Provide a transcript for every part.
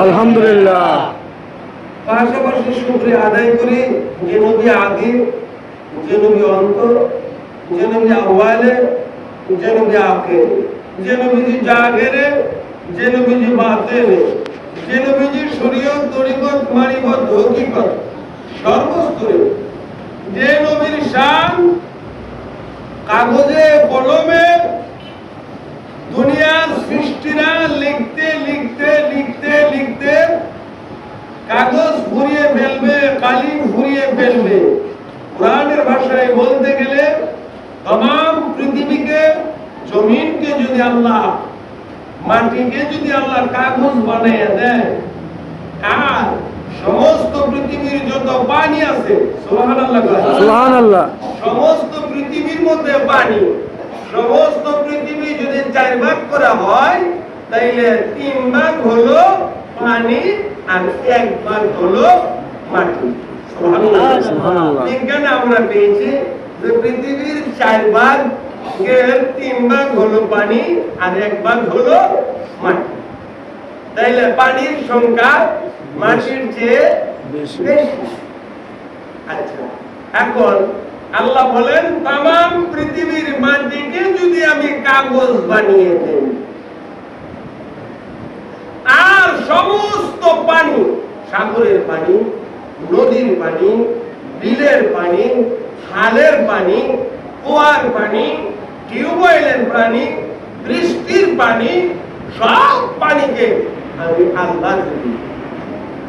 আলহামদুলিল্লাহ। পাশাপাশি শুকরিয়া আদায় করি যে নবী আদি, যে নবী অন্ত, যে নবী আওয়ালে, যে নবী আখির, যে নবীজি জাগিরে, যে নবীজি বাতিনে, যে নবীজি শরীয়ত তরিকত মারিফত হকিকত সর্বস্তরে, যে নবীর শান কাগজে কলমে দুনিয়ার সৃষ্টিরা লিখতে লিখতে লিখতে লিখতে কাগজ ফুরিয়ে ফেলবে, কালিম ফুরিয়ে ফেলবে। কোরআনের ভাষায় বলতে গেলে तमाम পৃথিবীকে, জমিনকে যদি আল্লাহ, মাটিকে যদি আল্লাহ কাগজ বানিয়ে দেয়, আর সমস্ত পৃথিবীর যত পানি আছে, সুবহানাল্লাহ সুবহানাল্লাহ, সমস্ত পৃথিবীর মধ্যে পানি, সমস্ত পৃথিবী যদি 4 ভাগ করা হয় তাইলে 3 ভাগ হলো পানি আর 1 ভাগ হলো মাটি। সুবহানাল্লাহ। বিজ্ঞানে আমরা পেয়েছি যে পৃথিবীর 4 ভাগ এর 3 ভাগ হলো পানি আর 1 ভাগ হলো মাটি। তাইলে পানির সংখ্যা মাটির চেয়ে বেশি। আচ্ছা, এখন আল্লাহ বলেন तमाम পৃথিবীর মাটিকে যদি আমি কাগজ বানিয়ে দেই, আর সমস্ত পানি, সাগরের পানি, নদীর পানি, বিলের পানি, খালের পানি, কুয়ার পানি, টিউবওয়েলের পানি, বৃষ্টির পানি, সব পানিকে আমি আল্লাহ যদি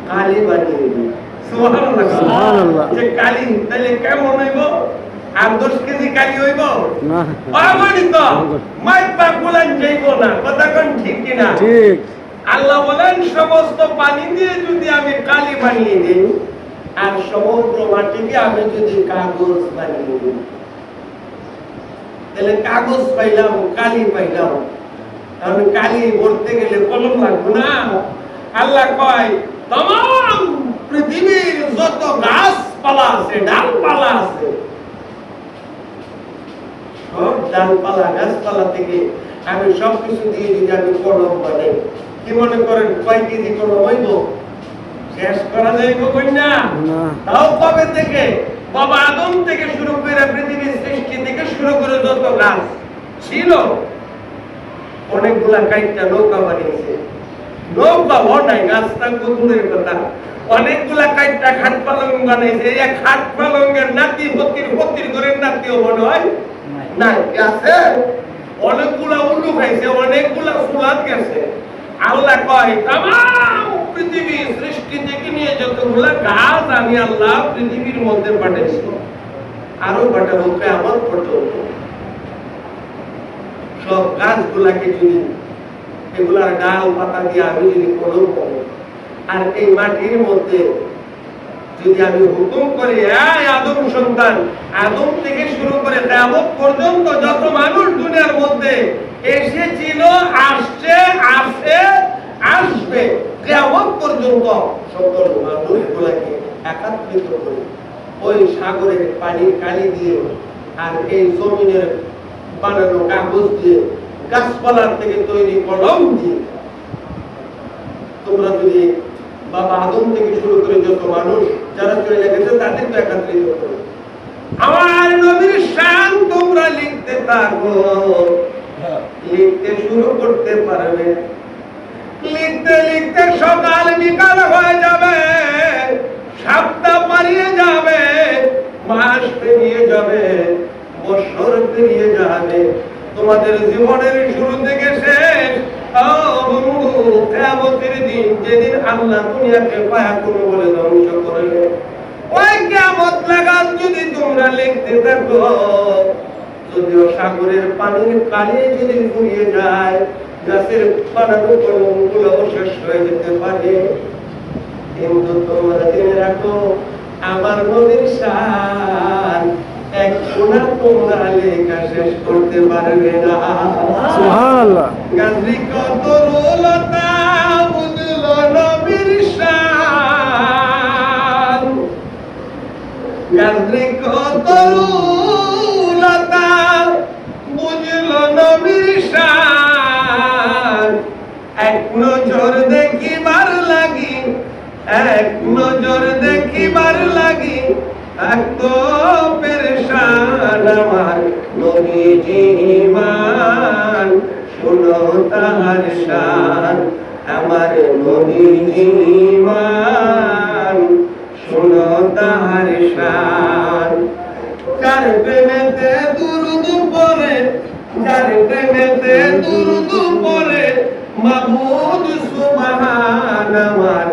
কালি বানিয়ে দিই, সুবহানাল্লাহ সুবহানাল্লাহ, যে কালি তাহলে কেমন হইব? আর 10 কেজি কালি হইব না? অগণিত মাইপা কুলান যাইব না। কথা কোন ঠিক কি না? ঠিক। আল্লাহ বলেন সমস্ত পানি দিয়ে যদি আমি কালি বানিয়ে দিই, আর সমগ্র মাটিকে আমি যদি কাগজ বানিয়ে দিই, তাহলে কাগজ পাইলাম, কালি পাইলাম। আমি কালি বলতে গেলে কলম লাগবে না। আল্লাহ কয় तमाम পৃথিবীর যত গাছপালা আছে, ডালপালা আছে, সব ডালপালা গাছপালা থেকে আমি সবকিছু দিয়ে যদি আমি কলম বানাই, কি মনে করেন কয় কেজি কলম হইব? শেষ করা যাইব কইনা? তাও কবে থেকে? বাবা আদম থেকে শুরু করে পৃথিবীর সৃষ্টি থেকে শুরু করে যত গাছ ছিল, অনেকগুলা কাইটটা নৌকা বানিয়েছে। নৌকা নাই, গাছটা দূরের কথা। অনেকগুলা কাইটটা খাট পালং বানাইছে। এই খাট পালঙ্গের নাতি ফকির ঘরের নাতিও মনে হয় নাই, আছে। অনেকগুলা উল্লু খাইছে, অনেকগুলা ফুলাত গেছে। আল্লাহ কয় तमाम পৃথিবী সৃষ্টি থেকে নিয়ে যতগুলা গাছ আমি আল্লাহ পৃথিবীর মধ্যে পাঠাইছি, আরো পাঠাবো কিয়ামত পর্যন্ত। সব গাছগুলাকে যদি এগুলার ডাল পাতা দিয়ে আমি যদি কলম করি, আর এই মাটির মধ্যে যদি আমি হুকুম করি, আদম সন্তান, আদম থেকে শুরু করে কিয়ামত পর্যন্ত যত মানুষ দুনিয়ার মধ্যে এসেছিল, আসছে, আছে, আসবে, কিয়ামত পর্যন্ত সকল মানুষগুলোকে একত্রিত করে ওই সাগরের পানির কালি দিয়ে আর এই জমিনের বানানো কাগজ দিয়ে, গাছপালার থেকে তৈরি কলম দিয়ে, তোমরা যদি বাবা আদম থেকে শুরু করে যত মানুষ যারা চলে গেছে তাদেরকে একত্রিত করো, আমার নবীর শান তোমরা লিখতে থাকো। লিখতে শুরু করতে পারবে, লিখতে লিখতে সকাল বিকাল হয়ে যাবে, সপ্তাহ পারিয়ে যাবে, মাস পেরিয়ে যাবে, বছর পেরিয়ে যাবে, তোমাদের জীবনের শুরু থেকে শেষ। কিয়ামতের দিন, যেদিন আল্লাহ দুনিয়াকে ফায়াকুন বলে ধ্বংস করবে, ওই কিয়ামত লাগাত যদি তোমরা লিখতে থাকো, যদিও সাগরের পানির কালি যদি ফুরিয়ে যায়, গাছের বানানো কলমগুলো শেষ হয়ে যেতে পারে, কিন্তু তোমরা জেনে রাখো আমার নবীর শান এক কোণা তোমরা লেখা শেষ করতে পারবে না। সুবহানাল্লাহ। গাছটি কত রুলতা বুঝলো নবীর শান, গাছটি কত রুলতা বুঝলো নবীর শান, এক নজর দেখিবার লাগে এক নজর দেখিবার লাগি থাকতো পেরেশান আমার নবীজি ঈমান শুনো তাহার শান আমার নবীজি ঈমান শুনো তাহার শান যার প্রেমেতে দুরূদ পড়ে যার প্রেমেতে দুরূদ পড়ে মাবুদ সুবহান আমার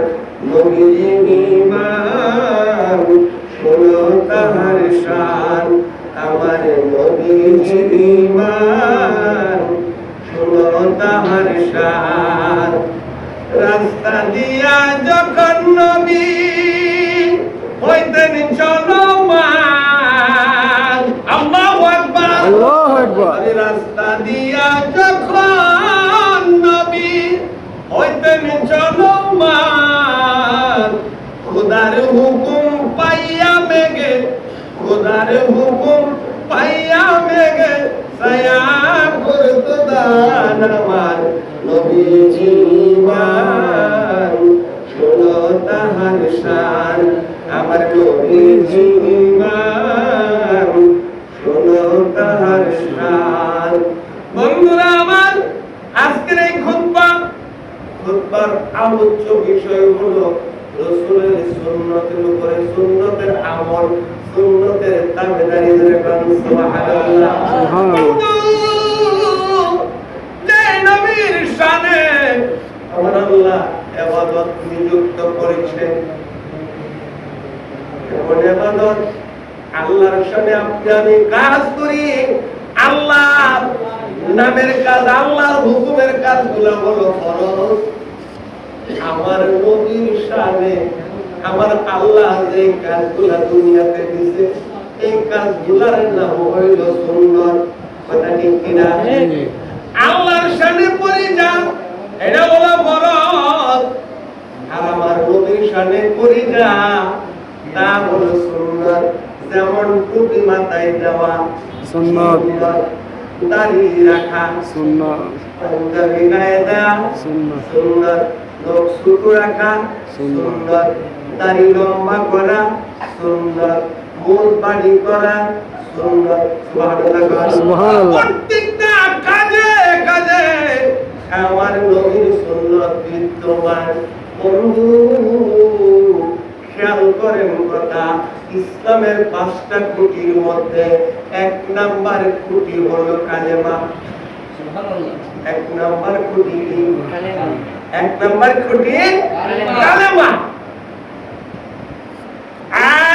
নবীজি ঈমান শুনো তাহার শান আমার নবীজি ঈমান শুনো তাহার শান রাস্তা দিয়া যখন নবী হইতেন চলমান আল্লাহু আকবার আল্লাহু আকবার। রাস্তা দিয়া যখন নবী হইতেন চলমান খোদার হুকুম পাইয়া মেঘে খোদার হুকুম পাইয়া মেঘে ছায়া করত দান আমার নবীজি ঈমান শুনো তাহার শান আমার নবীজি ঈমান শুনো তাহার শান বন্ধুরা আমার আজকের এই খুতবার আলোচ্য বিষয় হলো রাসূলের সুন্নতের উপরে সুন্নতের আমল সুন্নতের তাবেদারি ধরে কোন সুবহানাল্লাহ যে নবীর শানে আমার আল্লাহ ইবাদত নিযুক্ত করেছেন এমন ইবাদত আল্লাহর শানে আপনি আমি কাজ করি আল্লাহ নামের কাজ আল্লাহর হুকুমের কাজগুলো হলো ফরজ আমার নবীর শানে আমার আল্লাহ যে কাজগুলো দুনিয়াতে দিয়েছে এই কাজগুলোর নাম হইল সুন্নাত কথা ঠিক কিনা আল্লাহর শানে পরিজাত এটা হলো ফরজ আর আমার নবীর শানে পরিজাত তা হলো সুন্নাত যেমন টুপি মাথায় দেওয়া সুন্নাত, দাড়ি রাখা সুন্নাত, পাঞ্জাবি গায়ে দেওয়া সুন্নাত, সুন্নাত নখ ছোট রাখা সুন্নাত দাড়ি লম্বা করা সুন্নাত মুখ বাড়ি করা সুন্নাত সুবহানাল্লাহ সুবহানাল্লাহ। প্রত্যেকটা কাজে কাজে আমার নবীর সুন্নাত বিদ্যমান বন্ধু খেয়াল করেন কথা ইসলামের 5টা খুঁটির মধ্যে 1 নাম্বার খুঁটি হলো কালেমা সুবহানাল্লাহ 1 নাম্বার খুঁটি কালেমা 1 নাম্বার খুঁটি কালেমা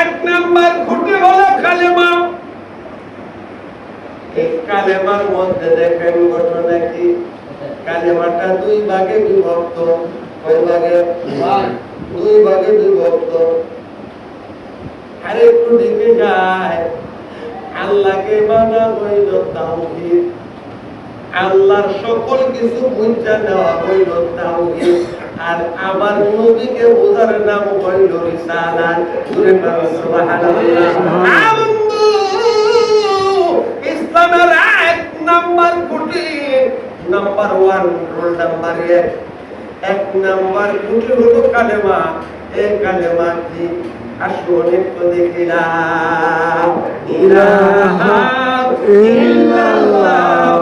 1 নাম্বার খুঁটি হলো কালেমা এই কালেমার মধ্যে দেখেন ঘটনা কি কালেমাটা 2 ভাগে বিভক্ত কয় ভাগে 2 ভাগে বিভক্ত আরেকটু দিকে যায় আল্লাহকে মানা হইল তাওহীদ আল্লাহর সকল কিছু বুঝা নেওয়া হইল তাওহীদ আর আমার নবীকে বোঝার নাম হইল রিসালাত সুরে সুবহানাল্লাহ ইসলামের 1 নাম্বার খুঁটি নাম্বার 1 রোল নাম্বার 1 নাম্বার খুঁটি হলো কালেমা এই কালেমা কি আসলে তো দেখিলাম ইলাহা ইল্লাল্লাহ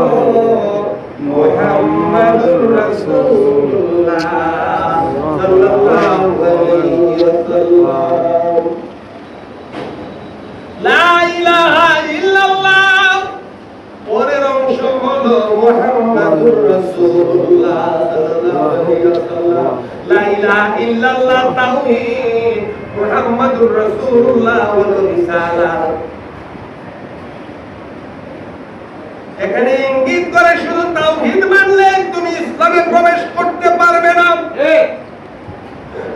মুহাম্মাদুর রাসূলুল্লাহ সাল্লাল্লাহু আলাইহি ওয়াসাল্লাম লা ইলাহা ইল্লাল্লাহ পরের অংশ হলো মুহাম্মাদুর রাসূলুল্লাহ সাল্লাল্লাহু আলাইহি ওয়াসাল্লাম লা ইলাহা ইল্লাল্লাহ তাওহীদ মুহাম্মাদুর রাসূলুল্লাহ ওয়া রিসালাত এখানে ইঙ্গিত করে শুধু তাওহীদ মানলে তুমি ইসলামে প্রবেশ করতে পারবে না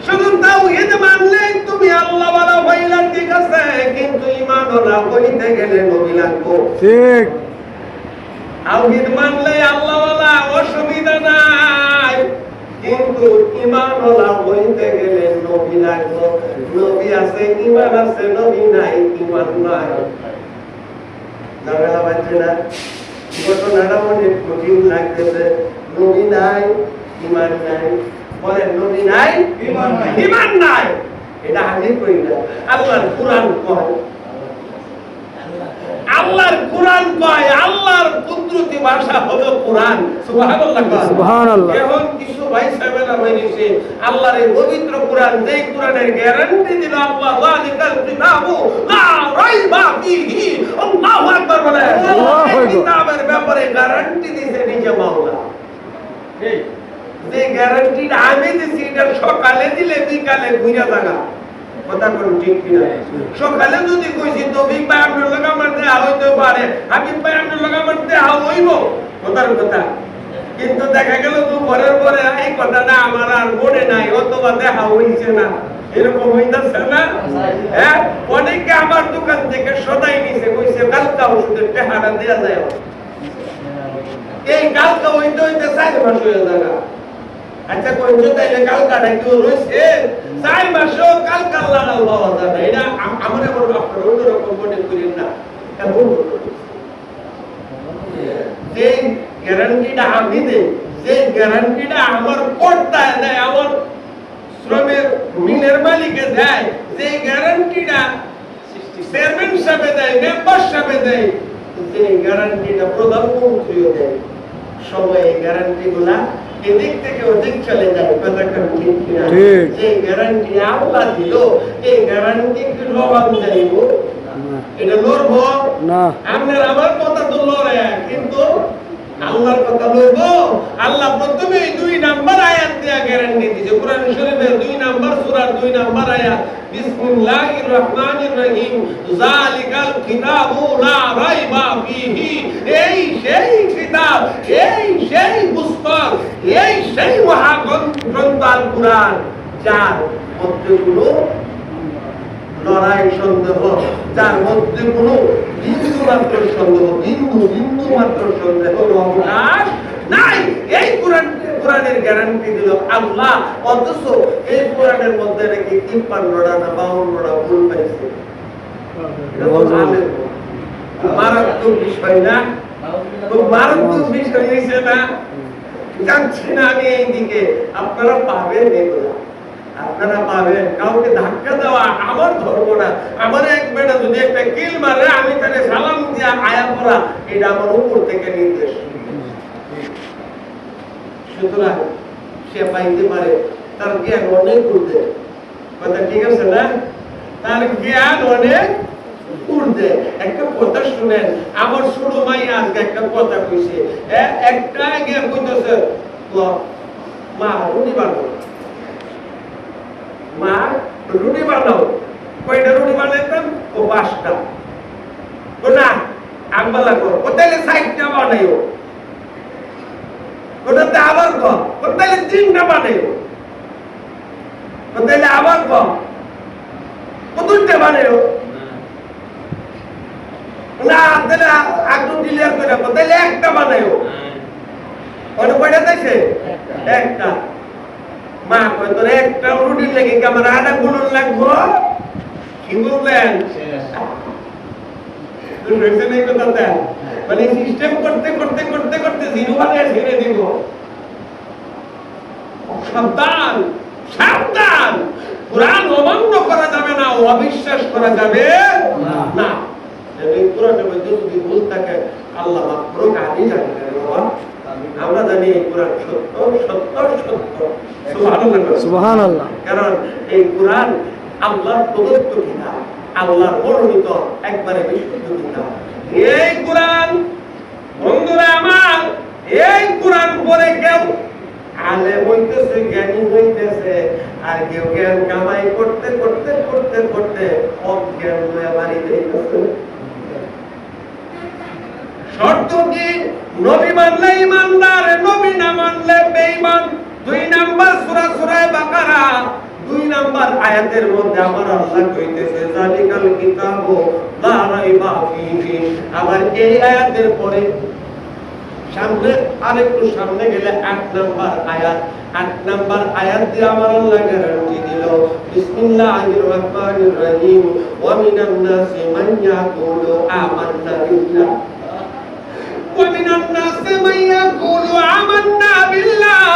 শুধু তাওহীদ মানলে তুমি আল্লাহ ওয়ালা হইলা ঠিক আছে কিন্তু ঈমান ওয়ালা হইতে গেলে নবী লাগবে ঠিক তাওহীদ মানলে আল্লাহ ওয়ালা অসুবিধা নাই কিন্তু ঈমান ওয়ালা হইতে গেলে নবী লাগবে নবী আছে ঈমান আছে নবী নাই ঈমান নাই ঝামেলা বাজছে না ঘটনাটা অনেক কঠিন লাগতেছে নবী নাই ঈমান নাই বলে নবী নাই, ঈমান নাই। এটা আমি কই না, আল্লাহর কোরআন কয়। আল্লাহর কোরআন কয়, আল্লাহর কুদরতি ভাষা হলো কোরআন। সুবহানাল্লাহ। সুবহানাল্লাহ। এখন কিছু ভাই সাহেবেরা বলেছে আল্লাহর এই পবিত্র কোরআন, যেই কোরআনের গ্যারান্টি দিল আল্লাহ, যালিকাল কিতাবু লা রাইবা ফীহি। আল্লাহু আকবার বলে। এই কিতাবের ব্যাপারে গ্যারান্টি দিয়েছে নিজে মাওলা। যে গ্যারান্টিটা আমি দিছি এটা সকালে দিলে বিকালে ঘুরে থাকা কথা কোন ঠিক কিনা? সকালে যদি কইছি তো বিগ ভাই আপনার লাগা মারতে হইতে পারে, হাবিব ভাই আপনার লাগা মারতে হইব কথার কথা। কিন্তু দেখা গেল দুপুরের পরে এই কথাটা আমার আর মনে নাই, অথবা দেখা হইছে না, এরকম হইতাছে না? হ্যাঁ, অনেকে আমার দোকান থেকে সদাই নিছে, কইছে কালকা ওষুধের টাকাটা দেয়া যায়। এই কালকা হইতে হইতে 4 মাস হয়ে যায়। আচ্ছা কইছো তাইলে কালকাটা কি রইছে? 4 মাসও কালকা লাগাল পাওয়া যায় না। এটা আমরা বড় আপনারা অন্যরকম মনে করেন না। এমন যে গ্যারান্টিটা আমি দেই, যে গ্যারান্টিটা আমার কর্তা দেয়, আমার শ্রমের মিলের মালিকে দেয়, যে গ্যারান্টিটা চেয়ারম্যান সাহেব দেয়, মেম্বার সাহেব দেয়, যে গ্যারান্টিটা প্রধানমন্ত্রীও দেয়, সবাই গ্যারান্টিগুলা এদিক থেকে ওদিক চলে যায়। কথাটা ঠিক কিনা? যে গ্যারান্টি আল্লাহ দিল, এই গ্যারান্টি কি লবান যাইব? এটা লড়বো না। আপনার আমার কথা তো লড়ে, কিন্তু আল্লাহর কথা লড়বো? আল্লাহ প্রথমে 2 নাম্বার আয়াত দেয়া গ্যারান্টি দিয়েছে। কোরআন শরীফের 2 নাম্বার সূরার 2 নাম্বার আয়াত, বিসমিল্লাহির রহমানির রহিম, যালিকাল কিতাবু লা রাইবা ফীহি। এই সেই কিতাব, এই সেই পুস্তক, এই সেই মহাগ্রন্থ আল কুরআন, যার মধ্যে কোনো লড়াই সন্দেহ, যার মধ্যে কোনো বিন্দু মাত্র সন্দেহ, বিন্দু মাত্র সন্দেহ অবকাশ নাই। এই কোরআনের গ্যারান্টি দিল আল্লাহ, অথচ এই কোরআনের মধ্যে নাকি 53টা না 52টা ভুল পাইছে। মারাত্মক বিষয় না? খুব মারাত্মক বিষয় হয়েছে না? জানছি না আমি এই দিকে, আপনারা পাবেন এগুলা, আপনারা পাবেন। কাউকে ধাক্কা দেওয়া আমার ধর্ম না। আমার এক বেটা যদি একটা কিল মারে, আমি তাকে সালাম দিয়া আয়া পড়া, এটা আমার উপর থেকে নির্দেশ। সুতরাং সে পাইতে পারে, তার জ্ঞান অনেক ঊর্ধ্বে। কথা ঠিক আছে না? তার জ্ঞান অনেক ঊর্ধ্বে। একটা কথা শুনেন, আমার ছোট ভাই আজকে একটা কথা কইছে, একটা গিয়ে কইতেছে মা রুটি বানাও, মা রুটি বানাও। কয়টা রুটি বানাইতাম? ও 5টা। না আমবালা কর, ও তাইলে 60টা বানাইও। ওটাতে আবার কর, ও তাইলে 3টা বানাইও। ও তাইলে আবার কর, ও 2টা বানাইও। না তাহলে একটু ক্লিয়ার করে রাখো, তাইলে 1টা বানাইও। ওটা কয়টা দিয়েছে? 1টা। মা কয় তোর একটা রুটি লেগে কি আমার আটা গুলো লাগবো? কি বলবেন? মানে সিস্টেম করতে করতে করতে করতে 0 বানিয়ে ছেড়ে দিব। সাবধান, সাবধান, কোরআন অমান্য করা যাবে না, অবিশ্বাস করা যাবে না। এই কোরআনের মধ্যে যদি ভুল থাকে আল্লাহ মাফ করুক, আমি জানি না বাবা, আমরা জানি এই কোরআন সত্য সত্য সত্য। সুবহানাল্লাহ। কারণ এই কোরআন আল্লাহর প্রদত্ত কিতাব, আল্লাহর মনোনীত একবারে বিশুদ্ধ কিতাব। এই কোরআন বন্ধুরা আমার, এই কোরআন পড়ে কেউ আলেম হইতেছে, জ্ঞানী হইতেছে, আর কেউ জ্ঞান কামাই করতে করতে করতে করতে অজ্ঞান হয়ে বাড়ি যাইতেছে। শর্ত কি? নবী মানলে ইমানদার, নবী না মানলে বেঈমান। 2 নাম্বার সূরা বাকারা 2 নাম্বার আয়াতের মধ্যে আমার আল্লাহ কইতেছে যালিকাল কিতাবু লা রাইবা ফীহি। আবার এই আয়াতের পরে সামনে আরেকটু সামনে গেলে 8 নাম্বার আয়াত, 8 নাম্বার আয়াত দিয়ে আমার আল্লাহ গ্যারান্টি দিল, বিসমিল্লাহির রহমানির রহিম, ওয়া মিনান নাসি মান ইয়াকুলু আমান্না বিল্লাহ ومن الناس من يقول آمنا بالله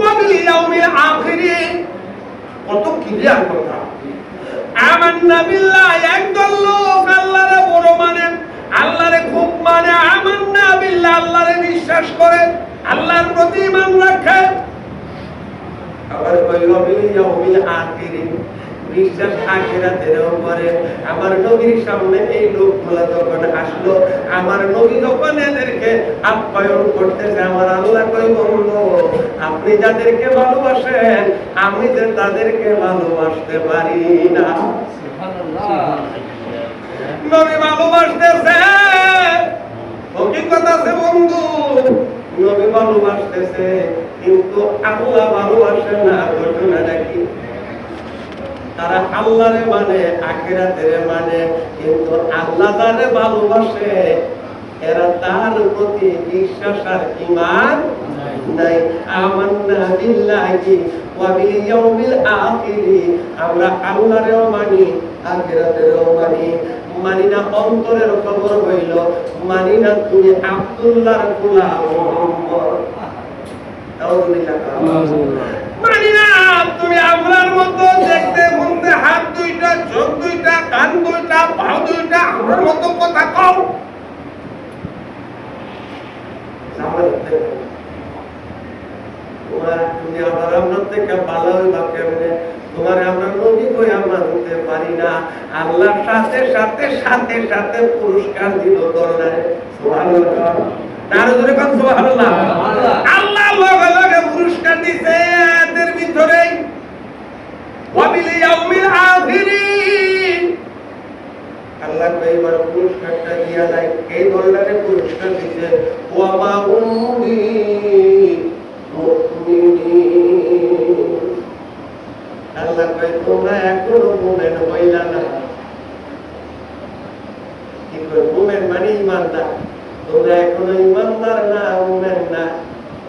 ওয়া বিল ইয়াউমিল আখির। কত ক্লিয়ার কথা। আমান্না বিল্লাহ, একদল লোক আল্লাহরে বড় মানে, আল্লাহরে খুব মানে। আমান্না বিল্লাহ, আল্লাহরে বিশ্বাস করে, আল্লাহর প্রতি ঈমান রাখে। আবার ওয়া বিল ইয়াউমিল আখির, বিশ্বাস আখিরাতের উপরে। আমার নবীর সামনে এই লোকগুলো যখন আসলো, আমার নবী যখন এদেরকে আপ্যায়ন করতেছে, আমার আল্লাহ কই, বন্ধু আপনি যাদেরকে ভালোবাসেন আমি যে তাদেরকে ভালোবাসতে পারি না। নবী ভালোবাসতেছে, হকিকত আছে বন্ধু, নবী ভালোবাসতেছে, কিন্তু আল্লাহ ভালোবাসে না। ঘটনাটা কি? তারা আল্লাহরে মানে, আখিরাতের মানে, কিন্তু আল্লাহ যারে ভালোবাসে এরা তার প্রতি বিশ্বাস আর ঈমান নাই। আমান্না বিল্লাহি ওয়া বিল ইয়াউমিল আখির, আমরা আল্লাহরেও মানি, আখিরাতেরও মানি। মানি না অন্তরের খবর হইল, মানি না তুমি আব্দুল্লাহর গোলাম মুহাম্মদ। মানি না তুমি আমরার মতো দেখতে শুনতে, হাত দুইটা, চোখ দুইটা, কান দুইটা, পা দুইটা, আমরার মতো কথা কও। তুমি আবার আমরা থেকে ভালো হইবা কেমনে? তোমার আমরা নবী কই আমরা হতে পারি না। আল্লাহর সাথে সাথে সাথে সাথে পুরস্কার দিল দরবারে। সুবহানাল্লাহ। তার জন্য কোন সুবহানাল্লাহ। আল্লাহ লগে লগে পুরস্কার দিছে এদের ভিতরে। ওয়া বিল ইয়াউমিল আখির, আল্লাহ কইবার পুরস্কারটা দিয়া নাই, এই দরবারে পুরস্কার দিছে। ওয়া মা উম্মি মুমিনিন, আল্লাহ কই তোমরা এখনো মুমিন হইলা না। কি কই? মুমিন মানে ঈমানদার। তোমরা এখনো ঈমানদার না, মুমিন না।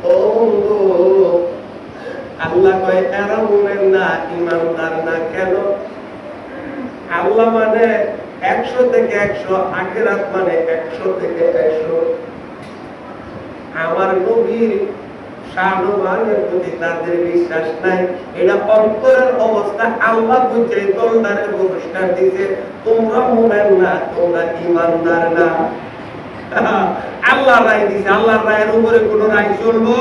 ও বন্ধু, আল্লাহ কয় এরা মুমিন না, ঈমানদার না। কেন? আল্লাহ মানে 100 থেকে 100, আখিরাত মানে 100 থেকে 100। আমার নবীর শাহনূমানের প্রতি তাদের বিশ্বাস নাই, এটা অন্তরের অবস্থা। আল্লাহ বুঝে দরবারে পুরস্কার দিতে, তোমরা মুমিন না, তোমরা ঈমানদার না। আল্লাহ রায় দিছে, আল্লাহর রায়ের উপরে কোন রায় চলবো?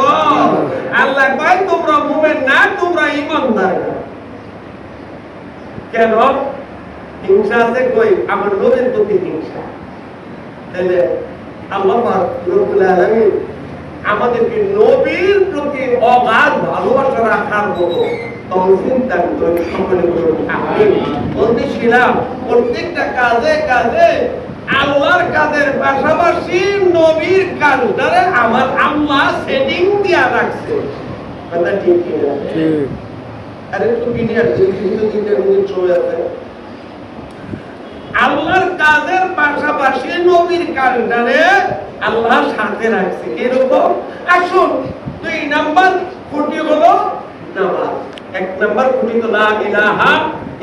আল্লাহ কয় তোমরা মুমিন না, তোমরা ঈমানদার না। কেন? হিংসা আছে কই? আমার নবীর প্রতি হিংসা। তাহলে আল্লাহ পাক রব্বুল আলামিন আমাদেরকে নবীর প্রতি অগাধ ভালোবাসা রাখার মতো তৌফিক দান করুন। সকলে বলুন আমিন। বলতেছিলাম প্রত্যেকটা কাজে কাজে আল্লাহর কাজের পাশাপাশি নবীর কাজটারে আমার আল্লাহ সেটিং দিয়া রাখছে। কথা ঠিক কি না? ঠিক। আরে তো বিনিয়ার যে কিছু দিনের মধ্যে চলে আছে, আল্লাহর কাজের পাশাপাশি নবীর কাজটারে আল্লাহ সাথে রাখছে। এরকম আসুন 2 নাম্বার খুঁটি হলো নামাজ। 1 নাম্বার খুঁটি তো লা ইলাহা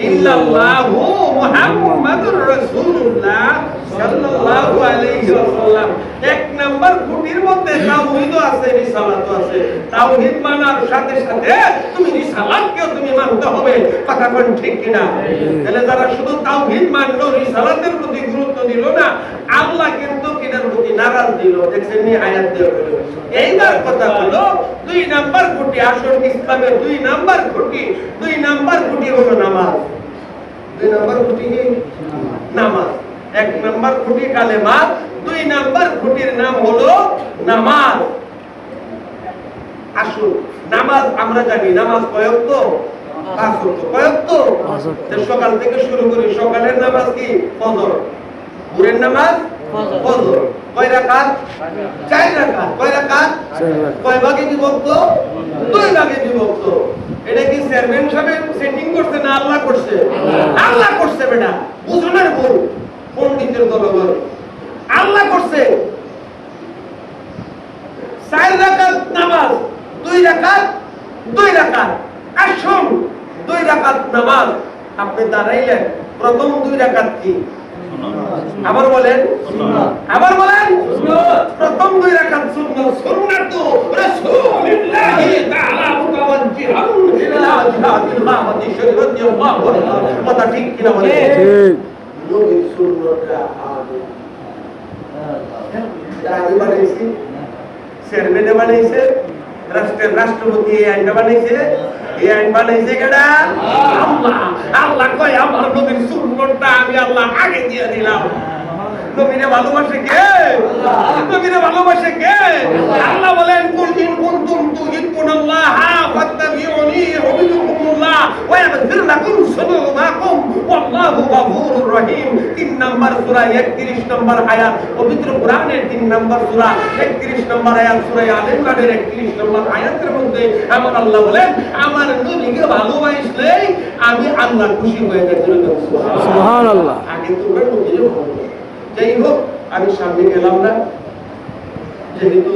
ইল্লাল্লাহু মুহাম্মাদুর রাসূলুল্লাহ সাল্লাল্লাহু আলাইহি ওয়াসাল্লাম। 1 নাম্বার খুঁটির মধ্যে তাওহীদ আছে, রিসালাত আছে। তাওহীদ মানার সাথে সাথে তুমি রিসালাতকেও তুমি মানতে হবে। কথা কোন ঠিক কিনা? তাহলে যারা শুধু তাওহীদ মানলো, রিসালাতের প্রতি গুরুত্ব দিল না, আল্লাহ কিন্তু কিনার প্রতি নারাজ দিল। দেখছেন নি আয়াত দেওয়া হলো। এইবার কথা হলো 2 নাম্বার খুঁটি। আসল ইসলামের 2 নাম্বার খুঁটি, 2 নাম্বার খুঁটি হলো নামাজ। 2 নাম্বার খুঁটি কি? নামাজ। 1 নাম্বার খুঁটি কালেমা, 2 নাম্বার খুঁটির নাম হলো নামাজ। আসুন নামাজ আমরা জানি, নামাজ কয় ওয়াক্ত? 5 ওয়াক্ত। কয় ওয়াক্ত? সকাল থেকে শুরু করি। সকালের নামাজ কি? ফজর। ভোরের নামাজ ফজর। কয় রাকাত? 4 রাকাত। কয় রাকাত? কয় ভাগে বিভক্ত? 2 ভাগে বিভক্ত। এটা কি চেয়ারম্যান সাহেব সেটিং করছে না আল্লাহ করছে? আল্লাহ করছে বেটা, বুঝো না ভুল পণ্ডিতের দলবল। আল্লাহ করছে। 4 রাকাত নামাজ, 2 রাকাত, 2 রাকাত। আসুন 2 রাকাত নামাজ আপনি দাঁড়াইলেন, প্রথম 2 রাকাত কি? আবার বলেন আবার বলেন প্রথম 2 রাকাত সুন্নাত সুন্নাতু রাসূলিল্লাহি তাআলা মুতাওয়াজ্জিহান ইলা জিহাদিল মাহদি শরীয়তি আল্লাহু আকবার কথা ঠিক কিনা বলেন ঠিক নবীর সুন্নাতটা আগে আগে বানাইছি চেয়ারম্যানে বানাইছে রাষ্ট্রের রাষ্ট্রপতি এই আইনটা বানাইছে এই আইন বানাইছে কেডা আল্লাহ আল্লাহ কয় আমার নবীর সুন্নাতটা আমি আল্লাহ আগে দিয়ে দিলাম নবীরে ভালোবাসে কে নবীরে ভালোবাসে কে আল্লাহ বলেন কুল ইন কুনতুম তুহিব্বুনাল্লাহা ফাত্তাবিউনি ইউহিব্বুকুমুল্লাহ ওয়া ইয়াগফির লাকুম যুনুবাকুম ওয়াল্লাহু গফুরুর রহিম 3 নম্বর সূরা 31 নম্বর আয়াত পবিত্র কোরআনের 3 নম্বর সূরা 31 নম্বর আয়াত সূরা আলে ইমরানের 31 নম্বর আয়াতের মধ্যে আমার আল্লাহ বলেন আমার নবীকে ভালোবাসলেই আমি আল্লাহ খুশি হয়ে যাই সুবহানাল্লাহ আগে তোমরা নবীকে ভালোবাসো যাই হোক আমি সামনে গেলাম না যেহেতু